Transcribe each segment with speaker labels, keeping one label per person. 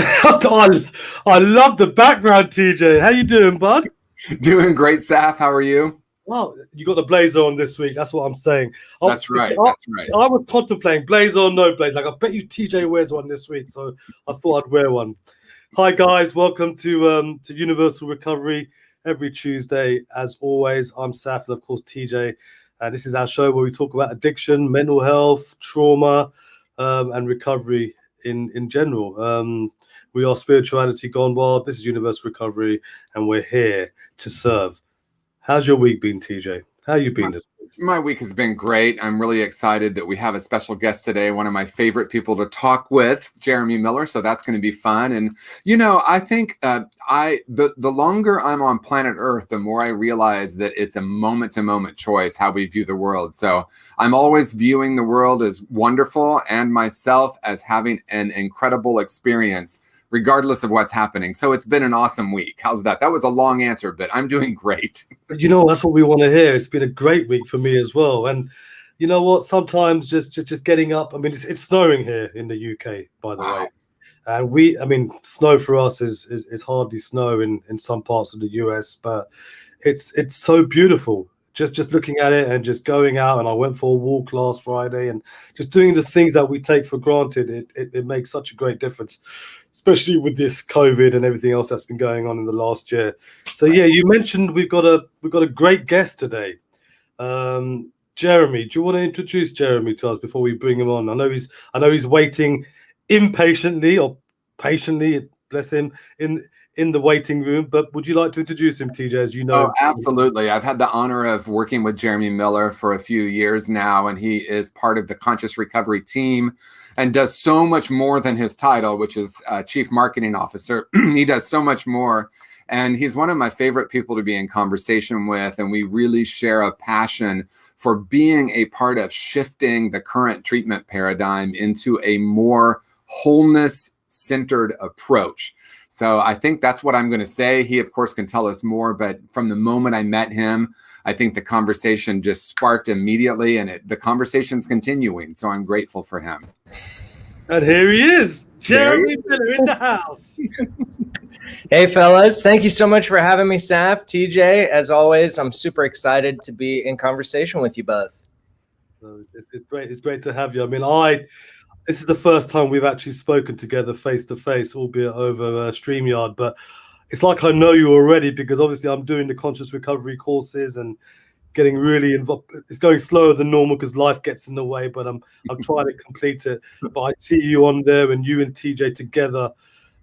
Speaker 1: I love the background, TJ. How you doing, bud?
Speaker 2: Doing great, Saf. How are you?
Speaker 1: Well, you got the blazer on this week. That's what I'm saying.
Speaker 2: That's right. That's right.
Speaker 1: I was contemplating blazer or no blazer. Like, I bet you TJ wears one this week, so I thought I'd wear one. Hi guys, welcome to Universal Recovery every Tuesday. As always, I'm Saf and of course TJ. This is our show where we talk about addiction, mental health, trauma, and recovery in general. We are Spirituality Gone Wild. This is Universal Recovery, and we're here to serve. How's your week been, TJ? How you been this week?
Speaker 2: My week has been great. I'm really excited that we have a special guest today, one of my favorite people to talk with, Jeremy Miller. So that's going to be fun. And, you know, I think the longer I'm on planet Earth, the more I realize that it's a moment-to-moment choice how we view the world. So I'm always viewing the world as wonderful and myself as having an incredible experience, regardless of what's happening. So it's been an awesome week. How's that? That was a long answer, but I'm doing great.
Speaker 1: You know, that's what we want to hear. It's been a great week for me as well. And you know what? Sometimes just getting up. I mean, it's snowing here in the UK, by the way. And snow for us is hardly snow in some parts of the US, but it's so beautiful. Just looking at it and just going out. And I went for a walk last Friday and just doing the things that we take for granted. It makes such a great difference, especially with this COVID and everything else that's been going on in the last year. So yeah, you mentioned we've got a great guest today. Jeremy, do you want to introduce Jeremy to us before we bring him on? I know he's waiting impatiently or patiently, bless him, in the waiting room, but would you like to introduce him, TJ, as you know?
Speaker 2: Oh, absolutely. I've had the honor of working with Jeremy Miller for a few years now, and he is part of the Conscious Recovery team and does so much more than his title, which is Chief Marketing Officer. He does so much more, and he's one of my favorite people to be in conversation with, and we really share a passion for being a part of shifting the current treatment paradigm into a more wholeness-centered approach. So I think that's what I'm going to say. He, of course, can tell us more, but from the moment I met him, I think the conversation just sparked immediately, and the conversation's continuing. So I'm grateful for him.
Speaker 1: And here he is, Jeremy Miller in the house.
Speaker 3: Hey, fellas. Thank you so much for having me, Saf. TJ, as always, I'm super excited to be in conversation with you both.
Speaker 1: It's great. It's great to have you. I mean, this is the first time we've actually spoken together face to face, albeit over StreamYard. But it's like I know you already because obviously I'm doing the conscious recovery courses and getting really involved. It's going slower than normal because life gets in the way, but I'm trying to complete it. But I see you on there and you and TJ together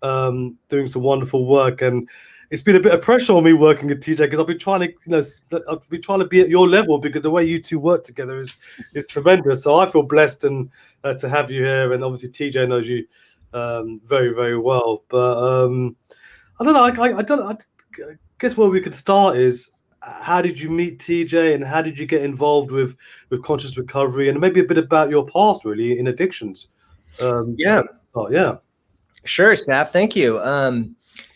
Speaker 1: doing some wonderful work. And it's been a bit of pressure on me working with TJ because I've been trying to, be at your level because the way you two work together is tremendous. So I feel blessed and to have you here. And obviously TJ knows you very, very well. But I don't know. I guess where we could start is how did you meet TJ and how did you get involved with conscious recovery and maybe a bit about your past really in addictions?
Speaker 3: Yeah. Sure, Saf. Thank you.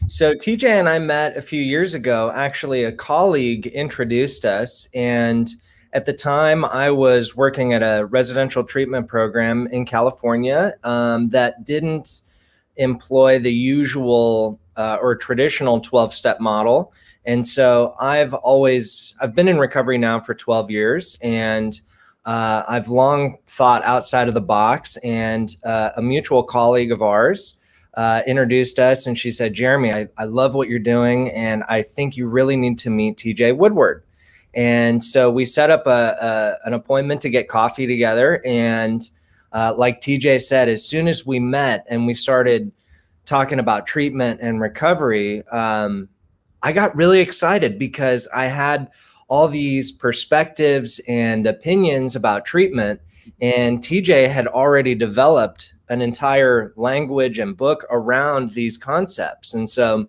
Speaker 3: So TJ and I met a few years ago. Actually, a colleague introduced us. And at the time, I was working at a residential treatment program in California that didn't employ the usual or traditional 12-step model. And so I've been in recovery now for 12 years. And I've long thought outside of the box. And a mutual colleague of ours introduced us, and she said, Jeremy, I love what you're doing, and I think you really need to meet TJ Woodward. And so we set up an appointment to get coffee together. And like TJ said, as soon as we met and we started talking about treatment and recovery, I got really excited because I had all these perspectives and opinions about treatment. And TJ had already developed an entire language and book around these concepts. And so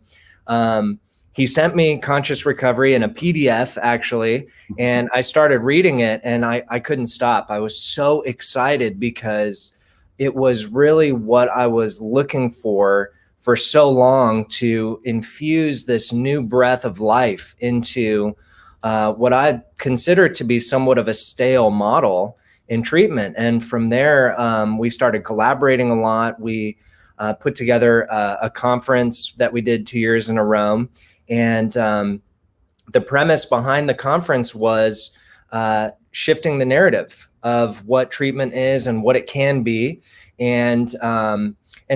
Speaker 3: he sent me Conscious Recovery in a PDF, actually, and I started reading it and I couldn't stop. I was so excited because it was really what I was looking for so long, to infuse this new breath of life into what I consider to be somewhat of a stale model in treatment. And from there, we started collaborating a lot. We put together a conference that we did 2 years in a row. And the premise behind the conference was shifting the narrative of what treatment is and what it can be. And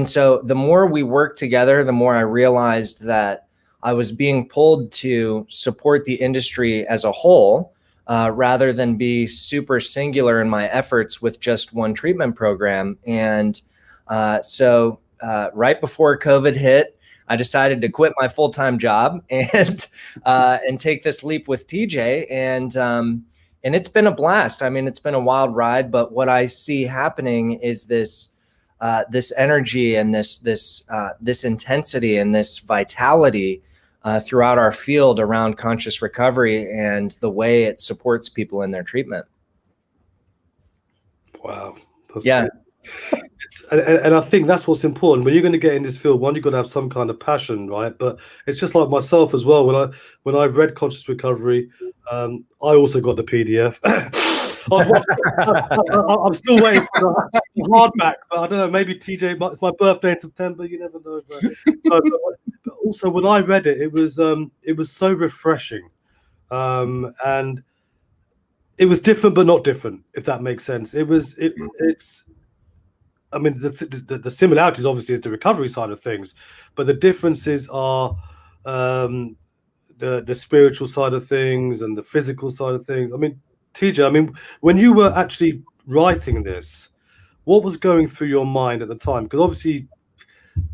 Speaker 3: so the more we worked together, the more I realized that I was being pulled to support the industry as a whole, rather than be super singular in my efforts with just one treatment program. And so right before COVID hit, I decided to quit my full-time job and take this leap with TJ. And it's been a blast. I mean, it's been a wild ride, but what I see happening is this energy and this intensity and this vitality throughout our field around conscious recovery and the way it supports people in their treatment.
Speaker 1: Wow.
Speaker 3: Yeah.
Speaker 1: And I think that's what's important when you're going to get in this field. One, you've got to have some kind of passion, right? But it's just like myself as well. When I read Conscious Recovery, I also got the PDF. I'm still waiting for the hardback, but I don't know. Maybe TJ, it's my birthday in September. You never know. But also, when I read it, it was so refreshing, and it was different but not different. If that makes sense, it's. I mean, the similarities obviously is the recovery side of things, but the differences are the spiritual side of things and the physical side of things. I mean, TJ, when you were actually writing this, what was going through your mind at the time? Because obviously,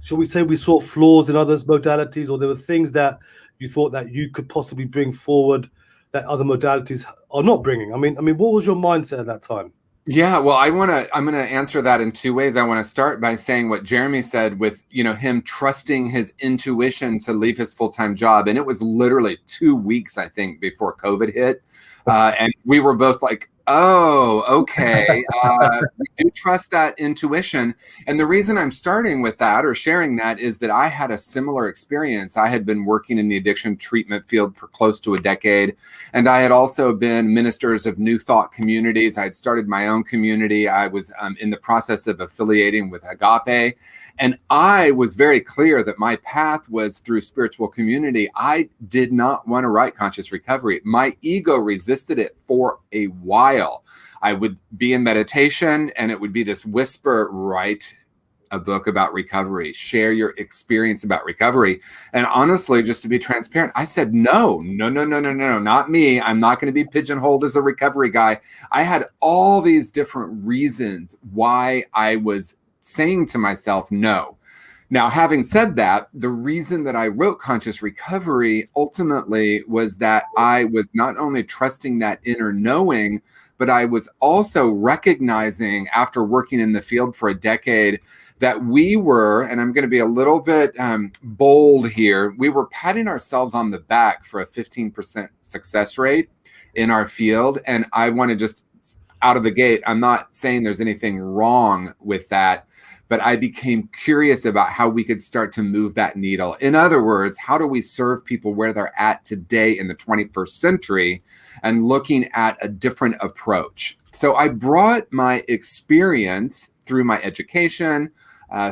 Speaker 1: shall we say we saw flaws in others' modalities, or there were things that you thought that you could possibly bring forward that other modalities are not bringing? I mean, what was your mindset at that time?
Speaker 2: Yeah, well, I'm going to answer that in two ways. I want to start by saying what Jeremy said with, him trusting his intuition to leave his full-time job. And it was literally 2 weeks, I think, before COVID hit. And we were both like, oh, okay. We do trust that intuition. And the reason I'm starting with that or sharing that is that I had a similar experience. I had been working in the addiction treatment field for close to a decade. And I had also been ministers of New Thought communities. I had started my own community. I was in the process of affiliating with Agape. And I was very clear that my path was through spiritual community. I did not want to write Conscious Recovery. My ego resisted it for a while. I would be in meditation and it would be this whisper, write a book about recovery, share your experience about recovery. And honestly, just to be transparent, I said, no, not me. I'm not going to be pigeonholed as a recovery guy. I had all these different reasons why I was saying to myself, no. Now, having said that, the reason that I wrote Conscious Recovery ultimately was that I was not only trusting that inner knowing, but I was also recognizing after working in the field for a decade that we were, and I'm going to be a little bit bold here, we were patting ourselves on the back for a 15% success rate in our field. And I want to just out of the gate, I'm not saying there's anything wrong with that, but I became curious about how we could start to move that needle. In other words, how do we serve people where they're at today in the 21st century and looking at a different approach? So I brought my experience through my education,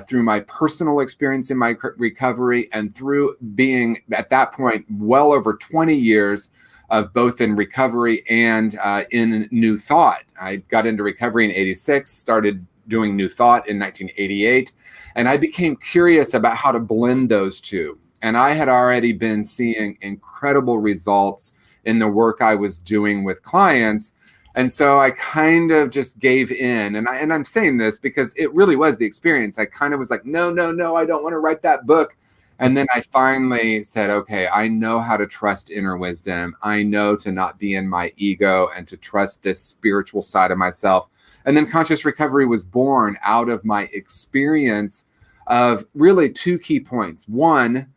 Speaker 2: through my personal experience in my recovery, and through being at that point well over 20 years of both in recovery and in New Thought. I got into recovery in '86, started doing New Thought in 1988, and I became curious about how to blend those two. And I had already been seeing incredible results in the work I was doing with clients. And so I kind of just gave in. And I'm saying this because it really was the experience. I kind of was like, no, I don't want to write that book. And then I finally said, okay, I know how to trust inner wisdom. I know to not be in my ego and to trust this spiritual side of myself. And then Conscious Recovery was born out of my experience of really two key points. One,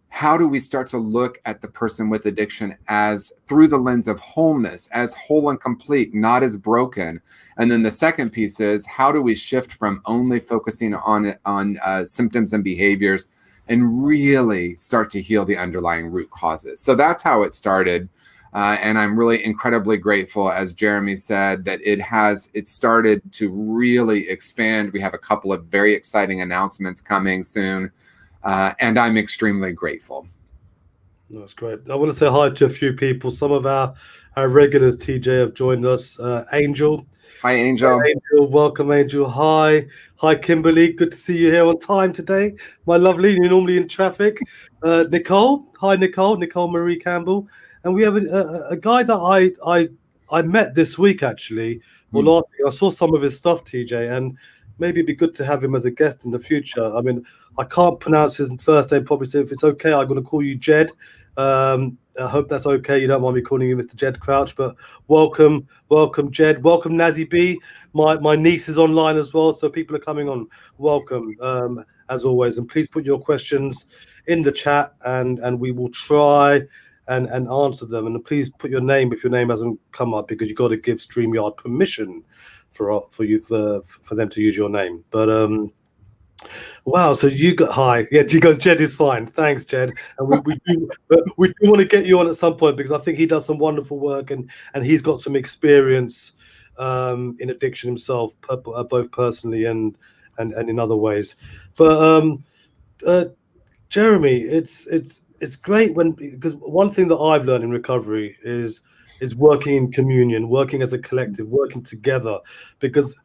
Speaker 2: how do we start to look at the person with addiction as through the lens of wholeness, as whole and complete, not as broken? And then the second piece is, how do we shift from only focusing on symptoms and behaviors and really start to heal the underlying root causes? So that's how it started. And I'm really incredibly grateful, as Jeremy said, that it started to really expand. We have a couple of very exciting announcements coming soon. And I'm extremely grateful.
Speaker 1: That's great. I want to say hi to a few people. Some of our regulars, TJ, have joined us. Angel.
Speaker 2: Hi, Angel.
Speaker 1: Hi, Angel. Welcome, Angel. Hi, Kimberly. Good to see you here on time today. My lovely. You're normally in traffic. Nicole. Hi, Nicole. Nicole Marie Campbell. And we have a guy that I met this week, actually. Well, last week. I saw some of his stuff, TJ, and maybe it'd be good to have him as a guest in the future. I mean, I can't pronounce his first name properly, so if it's okay, I'm going to call you Jed. I hope that's okay. You don't mind me calling you Mr. Jed Crouch, but welcome, Jed. Welcome, Nazi B. My niece is online as well, so people are coming on. Welcome, as always, and please put your questions in the chat, and we will try and answer them. And please put your name if your name hasn't come up, because you've got to give StreamYard permission for them to use your name. But wow, so you got hi. Yeah, she goes, Jed is fine. Thanks, Jed. And we do want to get you on at some point, because I think he does some wonderful work, and he's got some experience in addiction himself, both personally and in other ways. But Jeremy, it's great because one thing that I've learned in recovery is working in communion, working as a collective, working together, because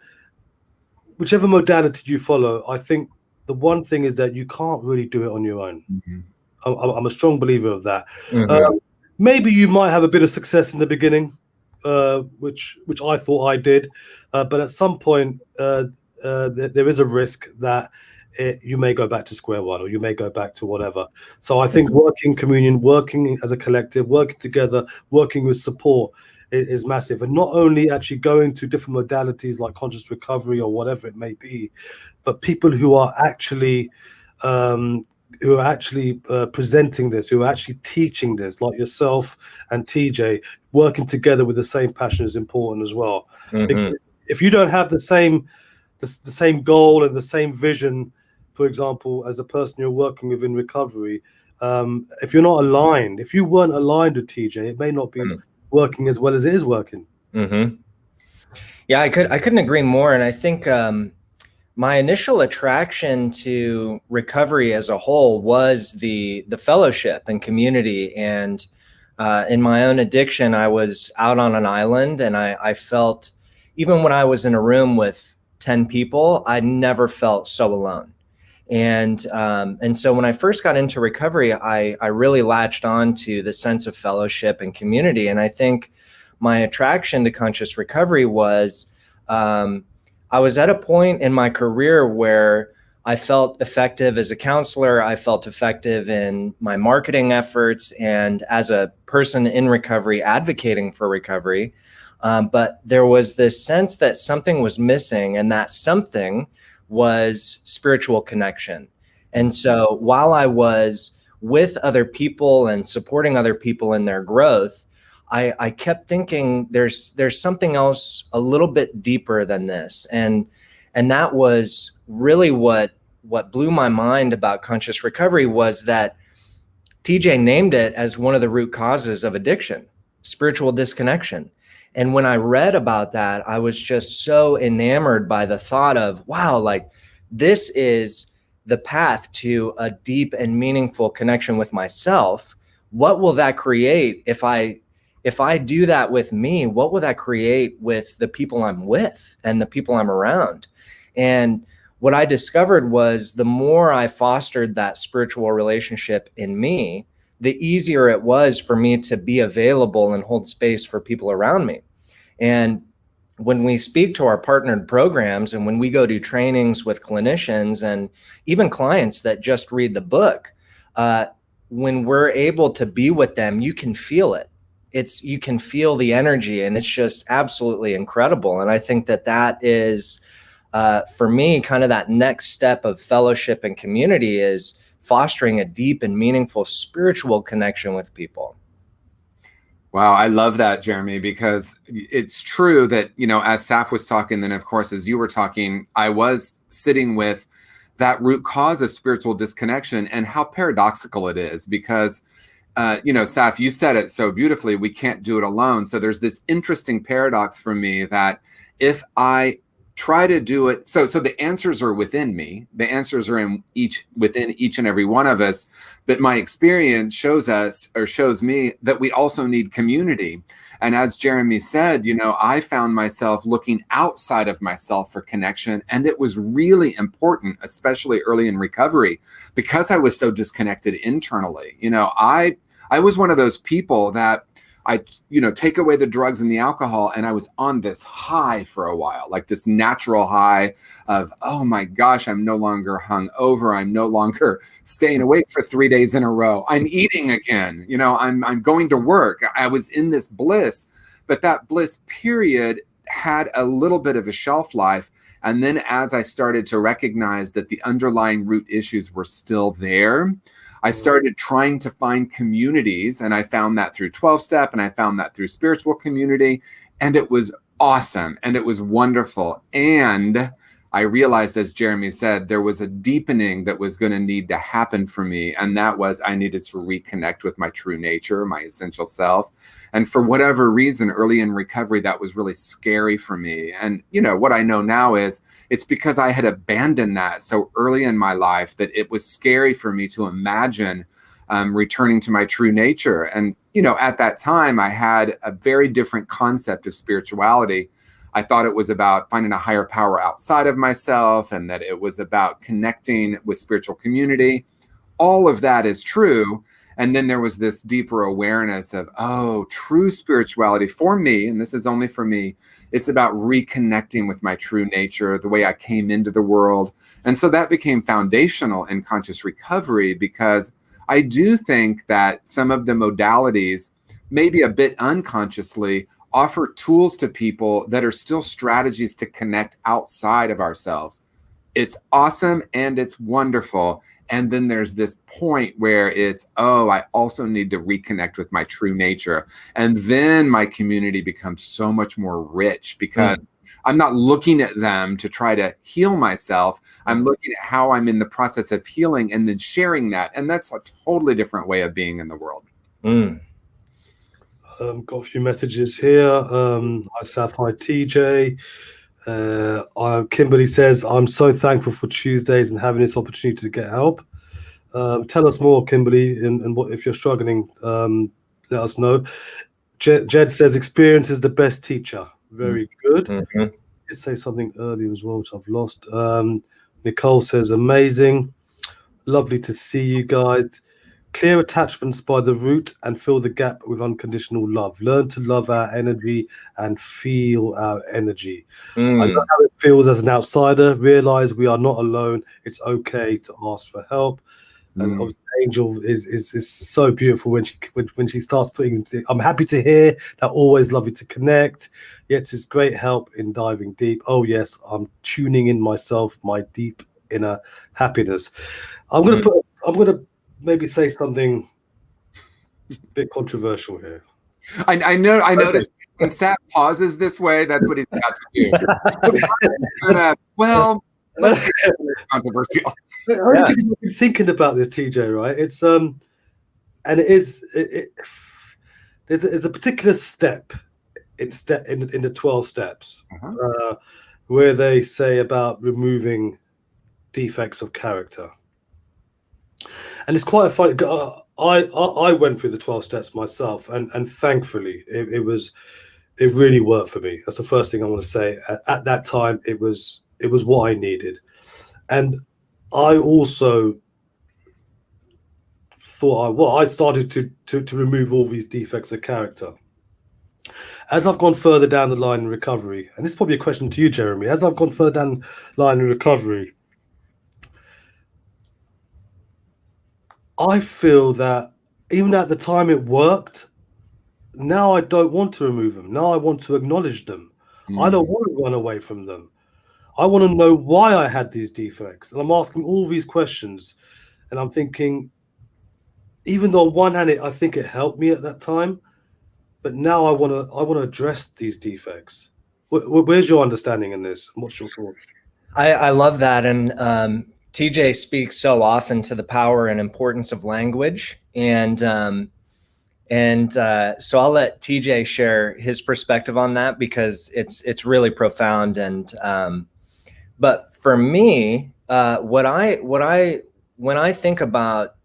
Speaker 1: whichever modality you follow, I think the one thing is that you can't really do it on your own. Mm-hmm. I'm a strong believer of that. Mm-hmm. Maybe you might have a bit of success in the beginning, which I thought I did, but at some point there is a risk that you may go back to square one, or you may go back to whatever. So I think working communion, working as a collective, working together, working with support is massive. And not only actually going to different modalities like conscious recovery or whatever it may be, but people who are actually presenting this, who are actually teaching this, like yourself and TJ, working together with the same passion is important as well. Mm-hmm. If you don't have the same goal and the same vision, for example, as a person you're working with in recovery, if you're not aligned, if you weren't aligned with TJ, it may not be working as well as it is working.
Speaker 3: Mm-hmm. Yeah, I couldn't agree more. And I think my initial attraction to recovery as a whole was the fellowship and community. And in my own addiction, I was out on an island, and I felt, even when I was in a room with 10 people, I never felt so alone. And so when I first got into recovery, I really latched on to the sense of fellowship and community. And I think my attraction to conscious recovery was, I was at a point in my career where I felt effective as a counselor. I felt effective in my marketing efforts and as a person in recovery, advocating for recovery. But there was this sense that something was missing, and that something was spiritual connection. And so while I was with other people and supporting other people in their growth, I kept thinking there's something else a little bit deeper than this. And that was really what blew my mind about conscious recovery, was that TJ named it as one of the root causes of addiction, spiritual disconnection. And when I read about that, I was just so enamored by the thought of, wow, like this is the path to a deep and meaningful connection with myself. What will that create if I do that with me? What will that create with the people I'm with and the people I'm around? And what I discovered was, the more I fostered that spiritual relationship in me, the easier it was for me to be available and hold space for people around me. And when we speak to our partnered programs, and when we go to trainings with clinicians and even clients that just read the book, when we're able to be with them, you can feel it. You can feel the energy, and it's just absolutely incredible. And I think that is, for me, kind of that next step of fellowship and community, is fostering a deep and meaningful spiritual connection with people.
Speaker 2: Wow, I love that, Jeremy, because it's true that, as Saf was talking, then of course, as you were talking, I was sitting with that root cause of spiritual disconnection, and how paradoxical it is, because Saf, you said it so beautifully. We can't do it alone. So there's this interesting paradox for me that if I try to do it, so the answers are within me. The answers are within each and every one of us. But my experience shows me that we also need community. And as Jeremy said, I found myself looking outside of myself for connection. And it was really important, especially early in recovery, because I was so disconnected internally. I was one of those people that I take away the drugs and the alcohol, and I was on this high for a while, like this natural high of, oh my gosh, I'm no longer hungover. I'm no longer staying awake for 3 days in a row. I'm eating again. I'm going to work. I was in this bliss, but that bliss period had a little bit of a shelf life. And then as I started to recognize that the underlying root issues were still there, I started trying to find communities, and I found that through 12-step, and I found that through spiritual community, and it was awesome, and it was wonderful. And I realized, as Jeremy said, there was a deepening that was going to need to happen for me, and that was I needed to reconnect with my true nature, my essential self. And for whatever reason, early in recovery, that was really scary for me. And, what I know now is it's because I had abandoned that so early in my life that it was scary for me to imagine returning to my true nature. And, at that time, I had a very different concept of spirituality. I thought it was about finding a higher power outside of myself, and that it was about connecting with spiritual community. All of that is true. And then there was this deeper awareness of, true spirituality for me, and this is only for me, it's about reconnecting with my true nature, the way I came into the world. And so that became foundational in conscious recovery, because I do think that some of the modalities, maybe a bit unconsciously, offer tools to people that are still strategies to connect outside of ourselves. It's awesome and it's wonderful. And then there's this point where it's, I also need to reconnect with my true nature. And then my community becomes so much more rich, because I'm not looking at them to try to heal myself. I'm looking at how I'm in the process of healing and then sharing that. And that's a totally different way of being in the world.
Speaker 1: Got a few messages here. Hi, Saf. Hi, TJ. Kimberly says, I'm so thankful for Tuesdays and having this opportunity to get help. Tell us more, Kimberly, and what if you're struggling, let us know. Jed says, experience is the best teacher. Very good.
Speaker 3: Mm-hmm.
Speaker 1: I did say something earlier as well, which I've lost. Nicole says, amazing. Lovely to see you guys. Clear attachments by the root and fill the gap with unconditional love. Learn to love our energy and feel our energy. I know how it feels as an outsider. Realize we are not alone. It's okay to ask for help. And obviously, Angel is so beautiful when she starts putting. I'm happy to hear that. Always lovely to connect. Yes, it's great help in diving deep. Oh yes, I'm tuning in myself, my deep inner happiness. I'm gonna maybe say something a bit controversial here.
Speaker 2: I noticed when Sat pauses this way, that's what he's about to do. Well, let's see if it's controversial.
Speaker 1: I've been thinking about this, TJ, right? It's and it is there's a particular step in the 12 steps where they say about removing defects of character. And it's quite a funny. I went through the 12 steps myself, and thankfully it really worked for me. That's the first thing I want to say. At that time, it was what I needed, and I also thought I started to remove all these defects of character. As I've gone further down the line in recovery, and this is probably a question to you, Jeremy. As I've gone further down the line in recovery, I feel that even at the time it worked, now I don't want to remove them. Now I want to acknowledge them. I don't want to run away from them. I want to know why I had these defects. And I'm asking all these questions. And I'm thinking, even though on one hand, I think it helped me at that time, but now I want to address these defects. Where's your understanding in this? What's your thought?
Speaker 3: I love that. And TJ speaks so often to the power and importance of language. And And so I'll let TJ share his perspective on that, because it's really profound. And but for me, when I think about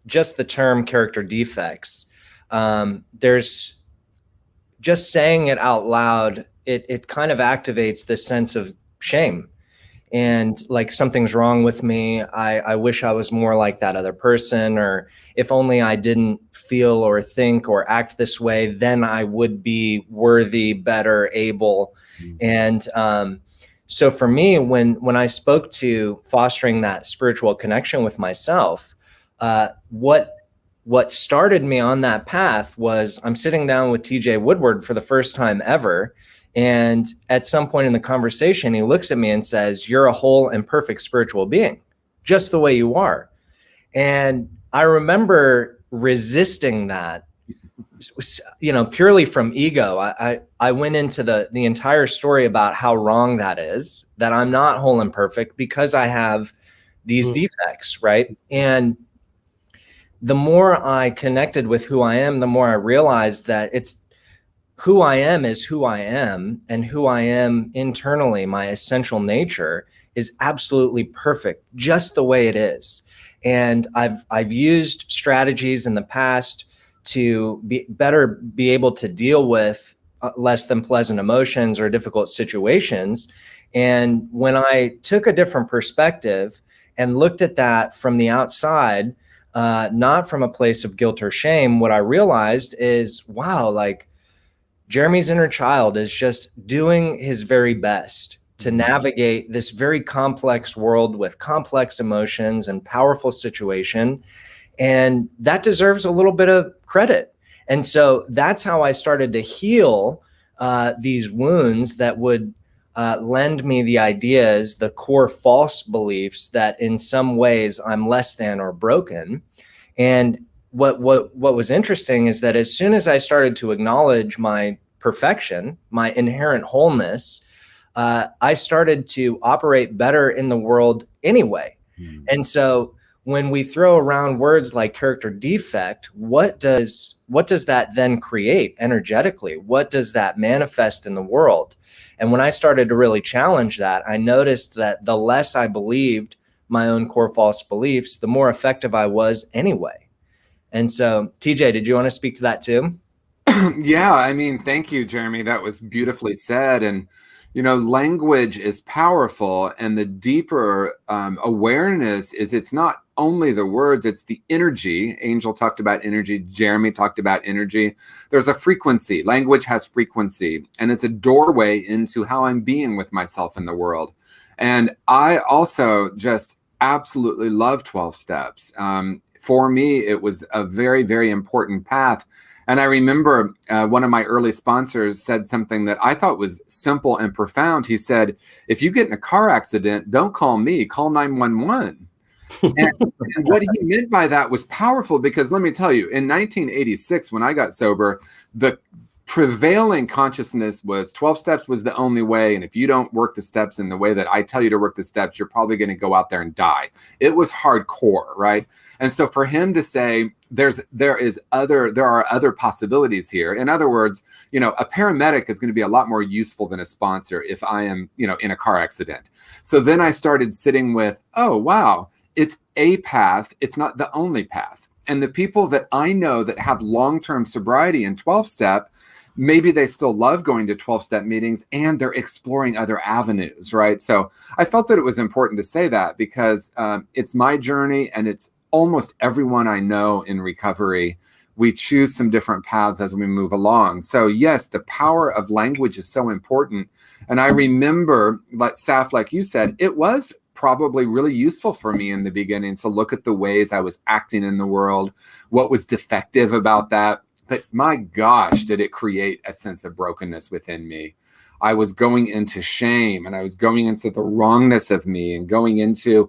Speaker 3: just the term character defects, there's just saying it out loud, it kind of activates this sense of shame. And like, something's wrong with me. I wish I was more like that other person, or if only I didn't feel or think or act this way, then I would be worthy, better, able. And so for me, when I spoke to fostering that spiritual connection with myself, what started me on that path was, I'm sitting down with TJ Woodward for the first time ever. And at some point in the conversation, he looks at me and says, "You're a whole and perfect spiritual being, just the way you are." And I remember resisting that, purely from ego. I went into the entire story about how wrong that is, that I'm not whole and perfect because I have these defects, right? And the more I connected with who I am, the more I realized that it's who I am is who I am, and who I am internally, my essential nature, is absolutely perfect, just the way it is. And I've used strategies in the past to be able to deal with less than pleasant emotions or difficult situations. And when I took a different perspective and looked at that from the outside, not from a place of guilt or shame, what I realized is, wow, like, Jeremy's inner child is just doing his very best to navigate this very complex world with complex emotions and powerful situation. And that deserves a little bit of credit. And so that's how I started to heal these wounds that would lend me the ideas, the core false beliefs that in some ways I'm less than or broken. And what was interesting is that as soon as I started to acknowledge my perfection, my inherent wholeness, I started to operate better in the world anyway. And so when we throw around words like character defect, what does that then create energetically? What does that manifest in the world? And when I started to really challenge that, I noticed that the less I believed my own core false beliefs, the more effective I was anyway. And so, TJ, did you want to speak to that too?
Speaker 2: Yeah, I mean, thank you, Jeremy. That was beautifully said. And, language is powerful. And the deeper awareness is, it's not only the words, it's the energy. Angel talked about energy. Jeremy talked about energy. There's a frequency. Language has frequency. And it's a doorway into how I'm being with myself in the world. And I also just absolutely love 12 steps. For me, it was a very, very important path. And I remember one of my early sponsors said something that I thought was simple and profound. He said, "If you get in a car accident, don't call me, call 911. And what he meant by that was powerful, because let me tell you, in 1986, when I got sober, the prevailing consciousness was 12 steps was the only way. And if you don't work the steps in the way that I tell you to work the steps, you're probably going to go out there and die. It was hardcore, right? And so for him to say, there are other possibilities here. In other words, a paramedic is going to be a lot more useful than a sponsor if I am, in a car accident. So then I started sitting with, oh, wow, it's a path. It's not the only path. And the people that I know that have long-term sobriety in 12-step, maybe they still love going to 12-step meetings and they're exploring other avenues, right? So I felt that it was important to say that, because it's my journey, and it's almost everyone I know in recovery. We choose some different paths as we move along. So yes, the power of language is so important. And I remember, Saf, like you said, it was probably really useful for me in the beginning to look at the ways I was acting in the world, what was defective about that. But my gosh, did it create a sense of brokenness within me. I was going into shame, and I was going into the wrongness of me, and going into,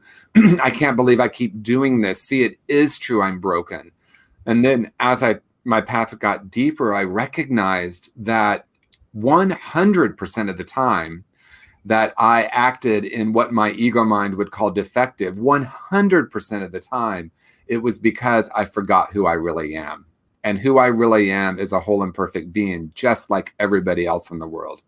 Speaker 2: I can't believe I keep doing this. See, it is true, I'm broken. And then as my path got deeper, I recognized that 100% of the time that I acted in what my ego mind would call defective, 100% of the time, it was because I forgot who I really am. and who I really am is a whole and perfect being, just like everybody else in the world.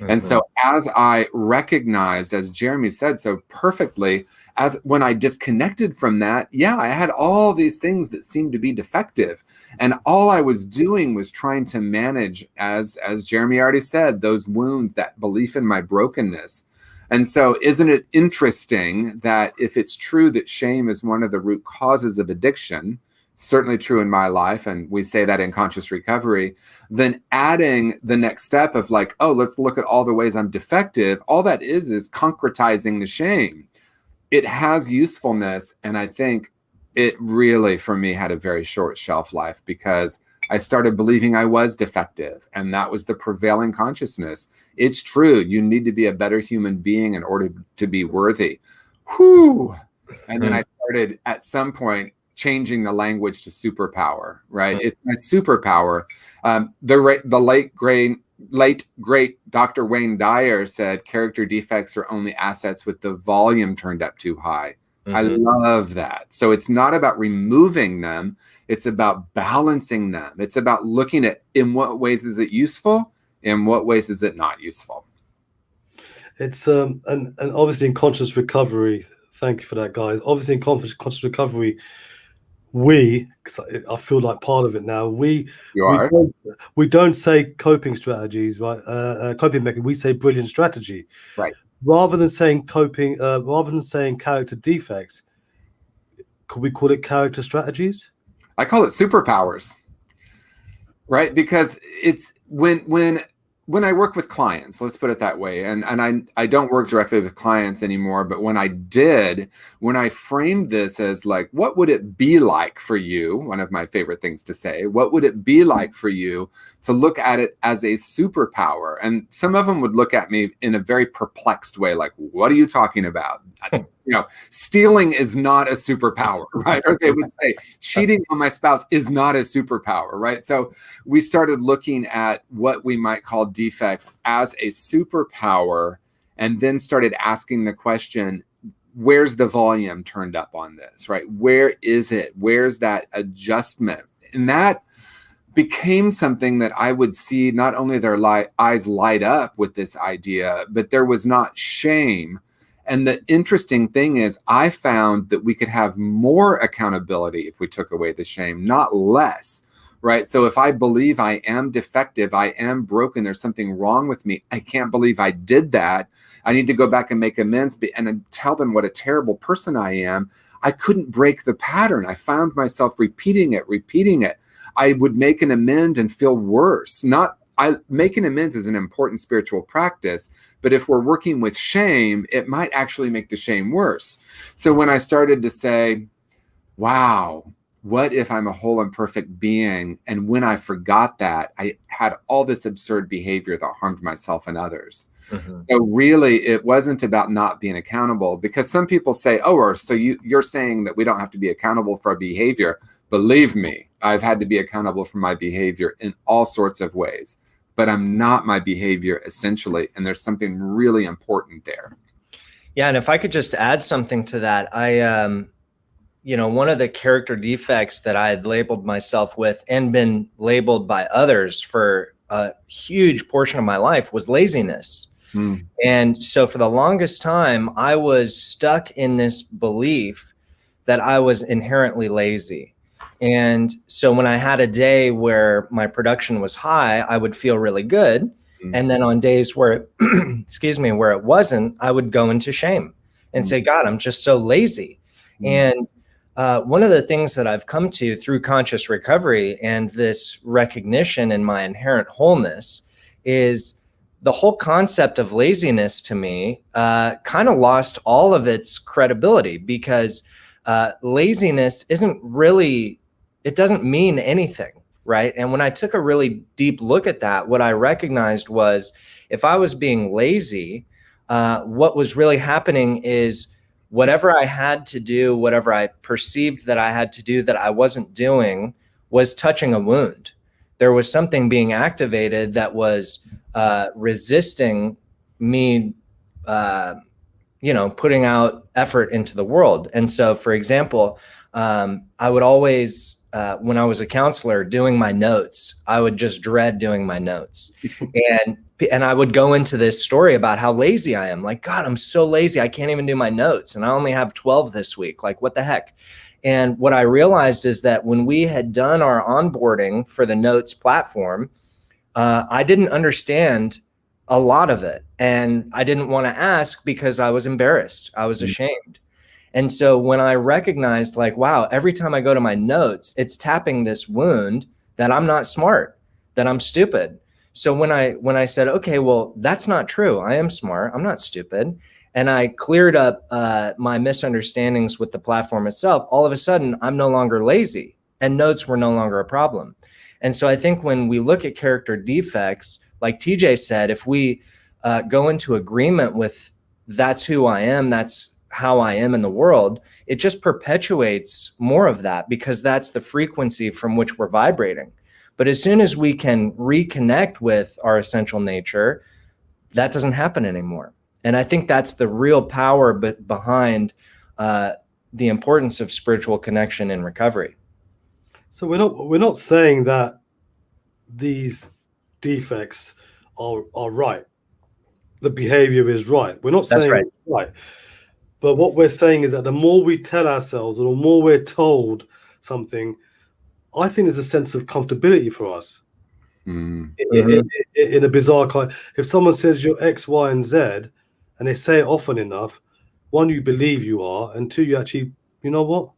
Speaker 2: And so as I recognized, as Jeremy said so perfectly, as when I disconnected from that, yeah, I had all these things that seemed to be defective. And all I was doing was trying to manage, as Jeremy already said, those wounds, that belief in my brokenness. And so isn't it interesting that if it's true that shame is one of the root causes of addiction, certainly true in my life, and we say that in conscious recovery, then adding the next step of like, oh, let's look at all the ways I'm defective, all that is concretizing the shame. It has usefulness, and I think it really, for me, had a very short shelf life because I started believing I was defective, and that was the prevailing consciousness. It's true, you need to be a better human being in order to be worthy. Whew! And then I started, at some point, changing the language to superpower, right? It's my superpower. The late great Dr. Wayne Dyer said, character defects are only assets with the volume turned up too high. I love that. So it's not about removing them. It's about balancing them. It's about looking at in what ways is it useful, in what ways is it not useful.
Speaker 1: It's and obviously in conscious recovery, thank you for that, guys. Obviously in conscious recovery, because I feel like part of it now, we don't say coping strategies, right? Coping mechanism. We say brilliant strategy,
Speaker 2: right?
Speaker 1: Rather than saying coping, rather than saying character defects, could we call it character strategies?
Speaker 2: I call it superpowers, right? Because it's when I work with clients, let's put it that way, and I don't work directly with clients anymore, but when I did, when I framed this as like, what would it be like for you? One of my favorite things to say, what would it be like for you to look at it as a superpower? And some of them would look at me in a very perplexed way, like, what are you talking about? Stealing is not a superpower, right? Or they would say, cheating on my spouse is not a superpower, right? So we started looking at what we might call defects as a superpower, and then started asking the question, where's the volume turned up on this, right? Where is it? Where's that adjustment? And that became something that I would see not only their eyes light up with this idea, but there was not shame. And the interesting thing is I found that we could have more accountability if we took away the shame, not less, right? So if I believe I am defective, I am broken, there's something wrong with me, I can't believe I did that, I need to go back and make amends and tell them what a terrible person I am, I couldn't break the pattern. I found myself repeating it. I would make an amend and feel worse. Making amends is an important spiritual practice, but if we're working with shame, it might actually make the shame worse. So when I started to say, wow, what if I'm a whole and perfect being? And when I forgot that, I had all this absurd behavior that harmed myself and others. So really, it wasn't about not being accountable, because some people say, oh, so you're saying that we don't have to be accountable for our behavior. Believe me, I've had to be accountable for my behavior in all sorts of ways, but I'm not my behavior essentially. And there's something really important there.
Speaker 3: Yeah. And if I could just add something to that, one of the character defects that I had labeled myself with and been labeled by others for a huge portion of my life was laziness. And so for the longest time, I was stuck in this belief that I was inherently lazy. And so when I had a day where my production was high, I would feel really good. And then on days where, where it wasn't, I would go into shame and say, God, I'm just so lazy. And one of the things that I've come to through conscious recovery and this recognition in my inherent wholeness is the whole concept of laziness to me kind of lost all of its credibility, because laziness it doesn't mean anything, right? And when I took a really deep look at that, what I recognized was if I was being lazy, what was really happening is whatever I had to do, whatever I perceived that I had to do that I wasn't doing, was touching a wound. There was something being activated that was resisting me, putting out effort into the world. And so, for example, I would always when I was a counselor doing my notes. I would just dread doing my notes. And I would go into this story about how lazy I am. Like, God, I'm so lazy. I can't even do my notes. And I only have 12 this week. Like, what the heck? And what I realized is that when we had done our onboarding for the notes platform, I didn't understand a lot of it. And I didn't want to ask because I was embarrassed. I was ashamed. And so when I recognized, like, wow, every time I go to my notes, it's tapping this wound that I'm not smart, that I'm stupid. So when I said, okay, well, that's not true. I am smart. I'm not stupid. And I cleared up my misunderstandings with the platform itself. All of a sudden, I'm no longer lazy, and notes were no longer a problem. And so I think when we look at character defects, like TJ said, if we go into agreement with that's who I am, that's how I am in the world, it just perpetuates more of that, because that's the frequency from which we're vibrating. But as soon as we can reconnect with our essential nature, that doesn't happen anymore. And I think that's the real power behind the importance of spiritual connection in recovery.
Speaker 1: So we're not saying that these defects are right. The behavior is right. We're not saying it's right. But what we're saying is that the more we tell ourselves, or the more we're told something, I think there's a sense of comfortability for us. In a bizarre kind. If someone says you're X, Y, and Z, and they say it often enough, one, you believe you are, and two, you actually, you know what?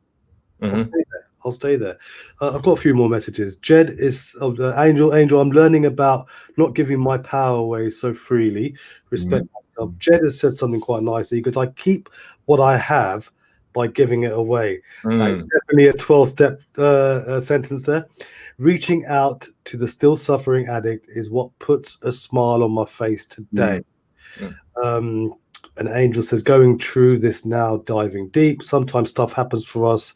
Speaker 1: I'll stay there. I've got a few more messages. Jed is of the Angel. I'm learning about not giving my power away so freely. Respect myself. Jed has said something quite nicely, because I keep what I have by giving it away. Definitely a 12-step sentence there. Reaching out to the still suffering addict is what puts a smile on my face today. An Angel says, going through this now, diving deep. Sometimes stuff happens for us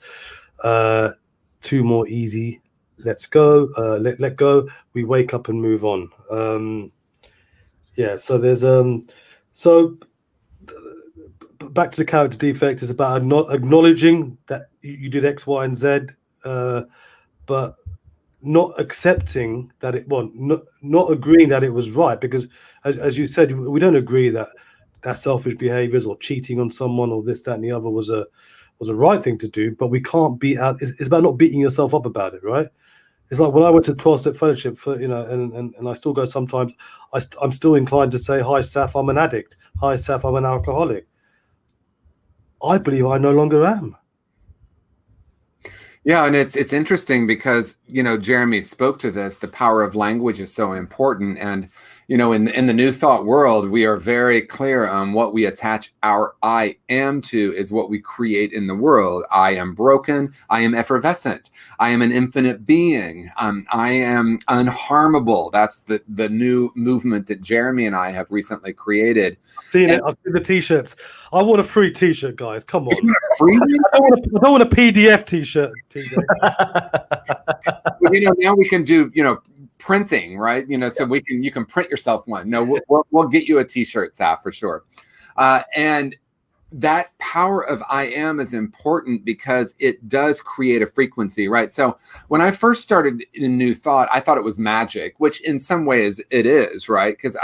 Speaker 1: too more easy. Let's go. Let go. We wake up and move on. So there's so back to the character defect. It's about acknowledging that you did X, Y, and Z, but not accepting that not agreeing that it was right, because as you said, we don't agree that selfish behaviors or cheating on someone or this, that, and the other was a right thing to do, but we can't beat out. It's about not beating yourself up about it, right? It's like when I went to 12-step fellowship for, and I still go sometimes, I'm still inclined to say, hi, Saf, I'm an addict. Hi, Saf, I'm an alcoholic. I believe I no longer am.
Speaker 2: Yeah, and it's interesting because, Jeremy spoke to this. The power of language is so important. And, in the New Thought world, we are very clear on what we attach our I am to is what we create in the world. I am broken. I am effervescent. I am an infinite being. I am unharmable. That's the new movement that Jeremy and I have recently created.
Speaker 1: I've seen the T-shirts. I want a free T-shirt, guys. Come on.
Speaker 2: Free?
Speaker 1: I don't want a PDF T-shirt.
Speaker 2: Now we can do, printing, right? So you can print yourself one. No, we'll get you a T-shirt, Saf, for sure. And that power of I am is important because it does create a frequency, right? So when I first started in New Thought, I thought it was magic, which in some ways it is, right? Because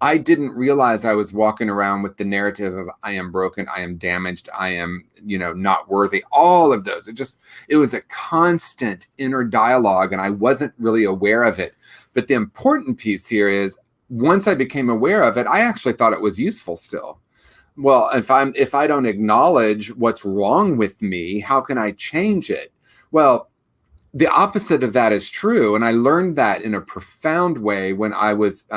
Speaker 2: I didn't realize I was walking around with the narrative of I am broken, I am damaged, I am, not worthy, all of those. It was a constant inner dialogue, and I wasn't really aware of it. But the important piece here is once I became aware of it, I actually thought it was useful still. Well, if I don't acknowledge what's wrong with me, how can I change it? Well, the opposite of that is true. And I learned that in a profound way when I was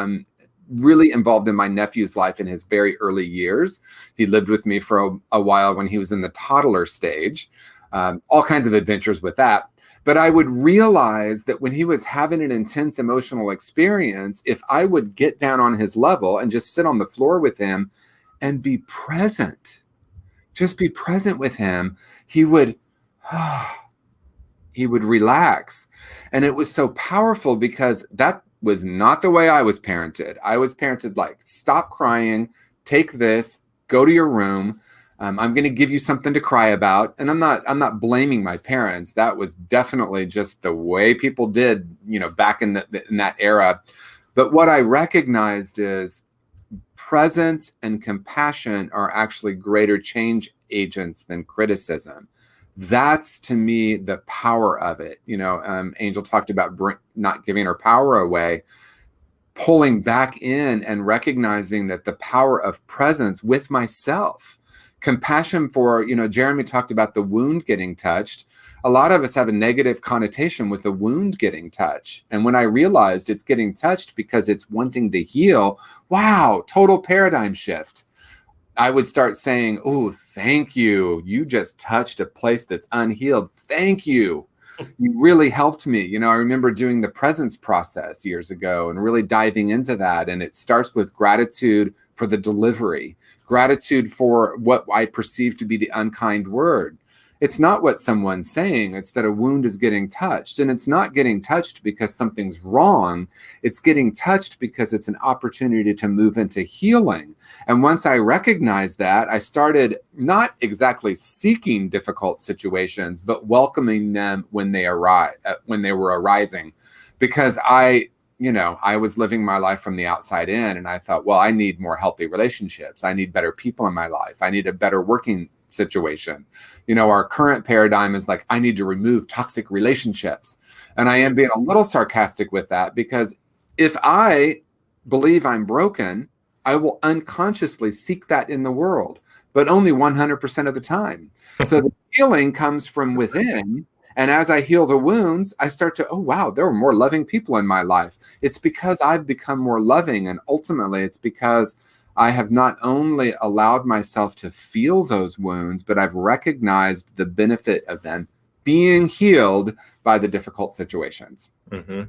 Speaker 2: really involved in my nephew's life in his very early years. He lived with me for a while when he was in the toddler stage, all kinds of adventures with that. But I would realize that when he was having an intense emotional experience, if I would get down on his level and just sit on the floor with him and be present, just be present with him, he would relax. And it was so powerful because that was not the way I was parented. I was parented like, stop crying, take this, go to your room. I'm going to give you something to cry about. And I'm not blaming my parents. That was definitely just the way people did, back in that era. But what I recognized is presence and compassion are actually greater change agents than criticism. That's, to me, the power of it. Angel talked about not giving her power away, pulling back in and recognizing that the power of presence with myself, compassion for, Jeremy talked about the wound getting touched. A lot of us have a negative connotation with the wound getting touched. And when I realized it's getting touched because it's wanting to heal, wow, total paradigm shift. I would start saying, oh, thank you. You just touched a place that's unhealed. Thank you. You really helped me. I remember doing the presence process years ago and really diving into that. And it starts with gratitude for the delivery, gratitude for what I perceive to be the unkind word. It's not what someone's saying. It's that a wound is getting touched. And it's not getting touched because something's wrong. It's getting touched because it's an opportunity to move into healing. And once I recognized that, I started not exactly seeking difficult situations, but welcoming them when they were arising. Because I was living my life from the outside in, and I thought, well, I need more healthy relationships. I need better people in my life. I need a better working situation. Our current paradigm is like, I need to remove toxic relationships. And I am being a little sarcastic with that, because if I believe I'm broken, I will unconsciously seek that in the world, but only 100% of the time. So the healing comes from within. And as I heal the wounds, I start to, oh, wow, there were more loving people in my life. It's because I've become more loving. And ultimately, it's because I have not only allowed myself to feel those wounds, but I've recognized the benefit of them being healed by the difficult situations.
Speaker 1: Mm-hmm.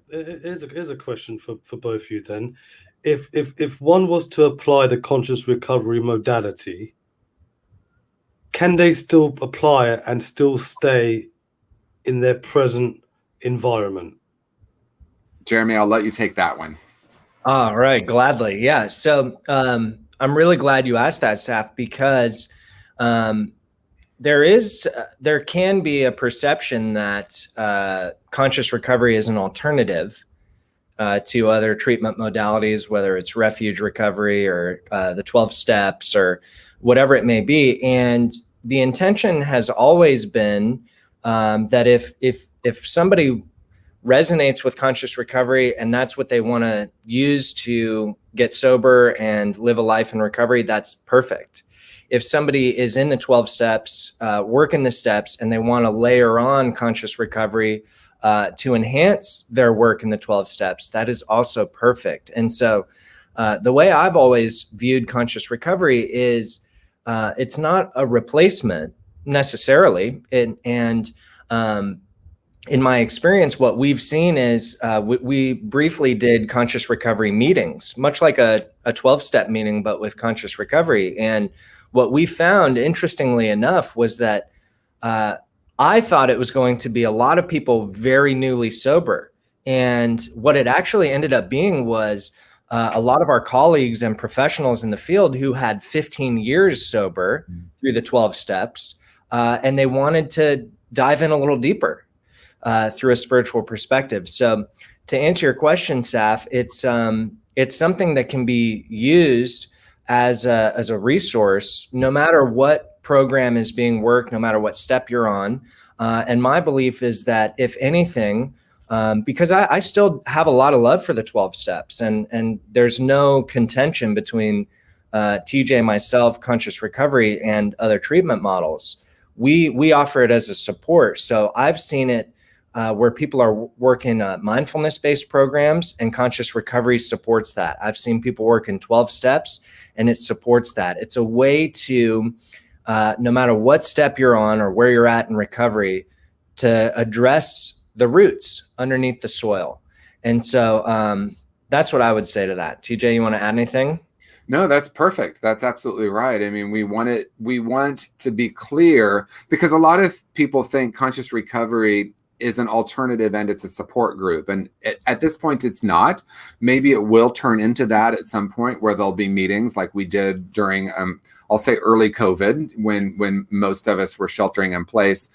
Speaker 1: Here's a question for both of you then. If one was to apply the conscious recovery modality, can they still apply it and still stay in their present environment?
Speaker 2: Jeremy, I'll let you take that one.
Speaker 3: All right, gladly. Yeah. So I'm really glad you asked that, Saf, because there can be a perception that conscious recovery is an alternative to other treatment modalities, whether it's refuge recovery or the 12 steps or whatever it may be. And the intention has always been that if somebody resonates with conscious recovery and that's what they want to use to get sober and live a life in recovery, that's perfect. If somebody is in the 12 steps, working the steps, and they want to layer on conscious recovery to enhance their work in the 12 steps, that is also perfect. And so the way I've always viewed conscious recovery is it's not a replacement necessarily. In my experience, what we've seen is we briefly did conscious recovery meetings, much like a 12-step meeting, but with conscious recovery. And what we found, interestingly enough, was that I thought it was going to be a lot of people very newly sober. And what it actually ended up being was a lot of our colleagues and professionals in the field who had 15 years sober through the 12 steps, and they wanted to dive in a little deeper through a spiritual perspective. So to answer your question, Saf, it's something that can be used as a resource, no matter what program is being worked, no matter what step you're on. And my belief is that if anything, because I still have a lot of love for the 12 steps, and there's no contention between TJ, myself, conscious recovery, and other treatment models. We offer it as a support. So I've seen it where people are working mindfulness-based programs, and conscious recovery supports that. I've seen people work in 12 steps, and it supports that. It's a way to, no matter what step you're on or where you're at in recovery, to address the roots underneath the soil. And so that's what I would say to that. TJ, you want to add anything?
Speaker 2: No, that's perfect. That's absolutely right. I mean, we want to be clear, because a lot of people think conscious recovery is an alternative and it's a support group. And at this point, it's not. Maybe it will turn into that at some point where there'll be meetings like we did during, I'll say early COVID, when most of us were sheltering in place.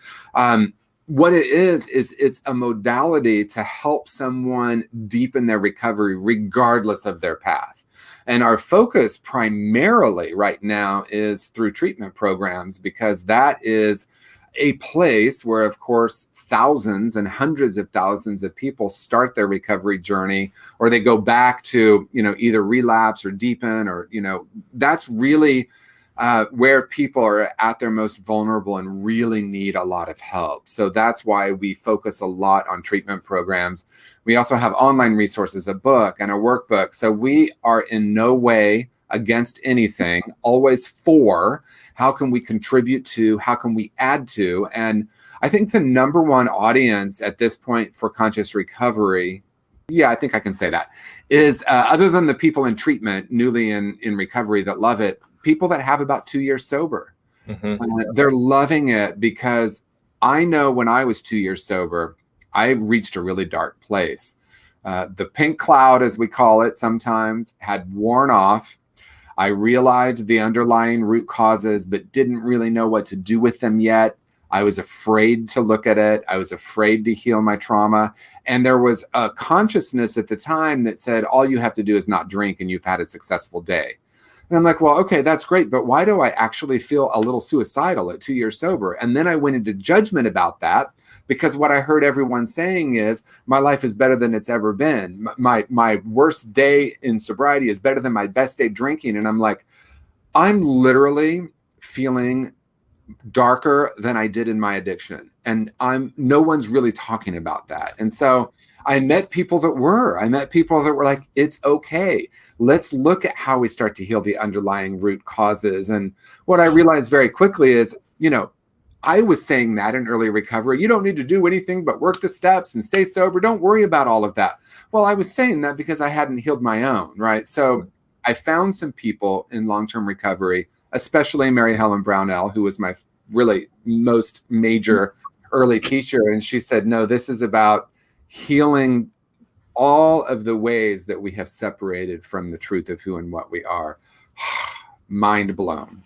Speaker 2: What it is it's a modality to help someone deepen their recovery regardless of their path. And our focus primarily right now is through treatment programs, because that is a place where, of course, thousands and hundreds of thousands of people start their recovery journey, or they go back to, either relapse or deepen, or, that's really where people are at their most vulnerable and really need a lot of help. So that's why we focus a lot on treatment programs. We also have online resources, a book and a workbook. So we are in no way against anything, always for how can we contribute to, how can we add to. And I think the number one audience at this point for conscious recovery, yeah, I think I can say that, is other than the people in treatment, newly in recovery that love it, people that have about 2 years sober. They're loving it, because I know when I was 2 years sober, I reached a really dark place. The pink cloud, as we call it sometimes, had worn off. I realized the underlying root causes, but didn't really know what to do with them yet. I was afraid to look at it. I was afraid to heal my trauma. And there was a consciousness at the time that said, all you have to do is not drink and you've had a successful day. And I'm like, well, okay, that's great, but why do I actually feel a little suicidal at 2 years sober? And then I went into judgment about that, because what I heard everyone saying is, my life is better than it's ever been. My worst day in sobriety is better than my best day drinking. And I'm like, I'm literally feeling darker than I did in my addiction. And no one's really talking about that. And so I met people that were like, it's okay. Let's look at how we start to heal the underlying root causes. And what I realized very quickly is, I was saying that in early recovery, you don't need to do anything but work the steps and stay sober. Don't worry about all of that. Well, I was saying that because I hadn't healed my own, right? So I found some people in long-term recovery, especially Mary Helen Brownell, who was my really most major early teacher. And she said, no, this is about healing all of the ways that we have separated from the truth of who and what we are. Mind blown.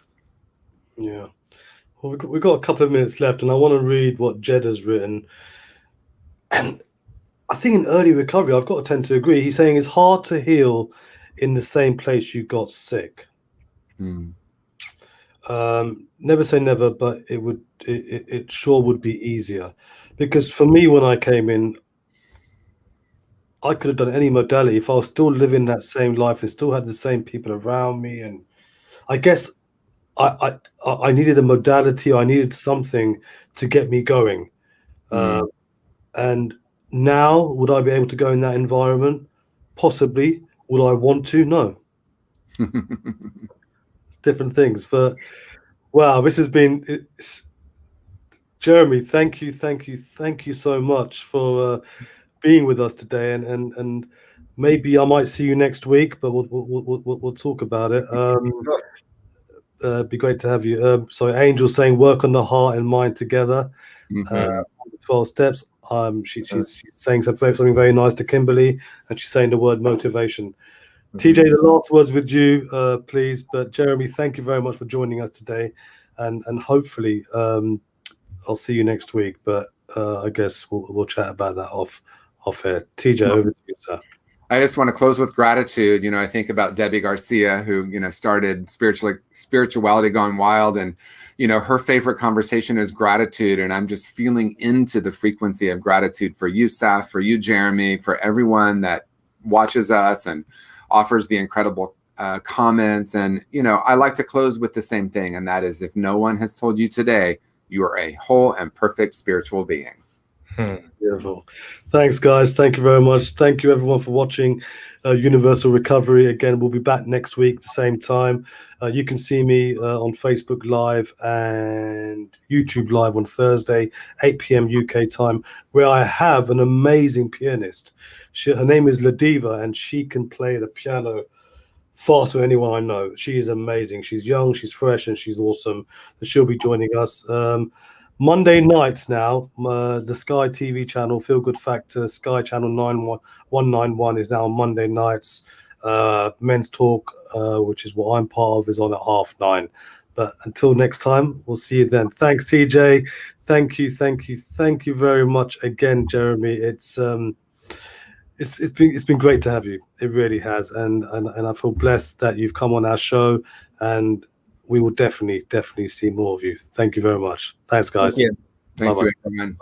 Speaker 1: Yeah. Well, we've got a couple of minutes left, and I want to read what Jed has written. And I think in early recovery, I've got to tend to agree. He's saying it's hard to heal in the same place you got sick. Never say never, but it sure would be easier. Because for me, when I came in, I could have done any modality if I was still living that same life and still had the same people around me. And I guess I needed a modality. I needed something to get me going. And now, would I be able to go in that environment? Possibly. Would I want to? No. It's different things. But wow, this has been Jeremy. Thank you so much for being with us today. And maybe I might see you next week, but we'll talk about it. Be great to have you. So Angel's saying work on the heart and mind together. 12 steps. She's saying something very nice to Kimberly, and she's saying the word motivation. TJ, the last words with you, please. But Jeremy, thank you very much for joining us today, and hopefully I'll see you next week. But I guess we'll chat about that off air. TJ, over to you, sir.
Speaker 2: I just want to close with gratitude. I think about Debbie Garcia, who, started Spirituality Gone Wild. And, her favorite conversation is gratitude. And I'm just feeling into the frequency of gratitude for you, Saf, for you, Jeremy, for everyone that watches us and offers the incredible comments. And, I like to close with the same thing. And that is, if no one has told you today, you are a whole and perfect spiritual being.
Speaker 1: Beautiful. Thanks, guys. Thank you very much. Thank you, everyone, for watching Universal Recovery. Again, we'll be back next week at the same time. You can see me on Facebook Live and YouTube Live on Thursday, 8 p.m. UK time, where I have an amazing pianist. Her name is Ladiva, and she can play the piano faster than anyone I know. She is amazing. She's young, she's fresh, and she's awesome. So she'll be joining us. Monday nights now, the Sky TV channel, Feel Good Factor, Sky Channel 191 is now on Monday nights. Men's Talk, which is what I'm part of, is on at 9:30. But until next time, we'll see you then. Thanks, TJ. Thank you very much again, Jeremy. It's been great to have you. It really has, and I feel blessed that you've come on our show, and we will definitely see more of you. Thank you very much. Thanks, guys.
Speaker 3: Thank you.
Speaker 2: Thank you, everyone.